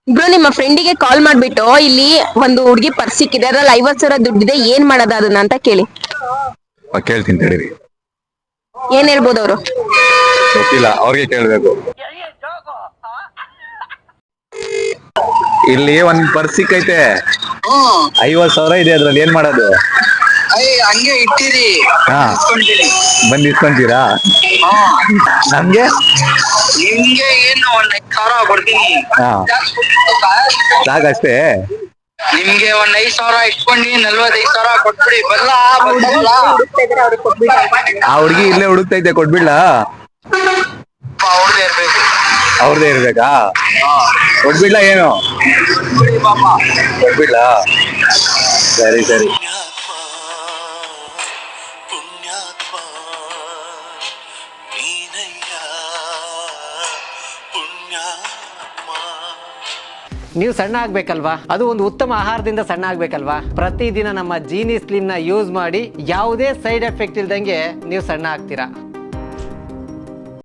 Bro ನಿಮ್ಮ ಫ್ರೆಂಡಿಗೆ ಕಾಲ್ ಮಾಡ್ಬಿಟ್ಟು ಇಲ್ಲಿ ಒಂದು ಹುಡುಗಿ ಪರ್ಸ್ ಸಿಕ್ಕಿದೆ ಅದ್ರಲ್ಲಿ 50,000 ದುಡ್ಡಿದೆ ಏನ್ ಮಾಡೋದು ಅದನ್ನ ಅಂತ ಕೇಳಿ. ಕೇಳ್ತೀನಿ ತಡೀರಿ. ಏನ್ ಹೇಳ್ಬೋದು ಅವರು? ಗೊತ್ತಿಲ್ಲ, ಅವ್ರಿಗೆ ಕೇಳ್ಬೇಕು. ಇಲ್ಲಿ ಒಂದ್ ಪರ್ಸ್ ಸಿಕ್ಕೈತೆ, 50,000 ಇದೆ, ಅದ್ರಲ್ಲಿ ಏನ್ ಮಾಡೋದು? ಹಂಗೆ ಇಟ್ಟಿರಿ, ಹಾ, ಇಸ್ಕೊಂತೀನಿ. ಬಂದ್ ಇಸ್ಕೊಂತೀರಾ? ನಮ್ಗೆ ನಿಮ್ಗೆ ಏನು ಒಂದ್ 5,000 ಕೊಡ್ತೀನಿ. ಹಾ ಸಾಕಷ್ಟೇ. ನಿಮ್ಗೆ ಒಂದ್ 5,000 ಇಟ್ಕೊಂಡು 45,000 ಕೊಟ್ಬಿಡಿ. ಬರಲ್ಲ ಆ ಹುಡ್ಗಿ ಇಲ್ಲೇ ಹುಡುಕ್ತೈತೆ, ಕೊಟ್ಬಿಡ್ಲಾ? ಅವ್ರದೇ ಇರ್ಬೇಕು. ಅವ್ರದೇ ಇರ್ಬೇಕಾ? ಕೊಟ್ಬಿಡ್ಲಾ ಏನು? ಕೊಟ್ಬಿಡ್ಲಾ? ಸರಿ ಸರಿ. ನೀವು ಸಣ್ಣ ಆಗ್ಬೇಕಲ್ವಾ? ಅದು ಒಂದು ಉತ್ತಮ ಆಹಾರದಿಂದ ಸಣ್ಣ ಆಗ್ಬೇಕಲ್ವಾ? ಪ್ರತಿದಿನ ನಮ್ಮ ಜೀನಿ ಸ್ಲಿಮ್ ನ ಯೂಸ್ ಮಾಡಿ ಯಾವುದೇ ಸೈಡ್ ಎಫೆಕ್ಟ್ ಇಲ್ದಂಗೆ ನೀವು ಸಣ್ಣ ಆಗ್ತೀರಾ.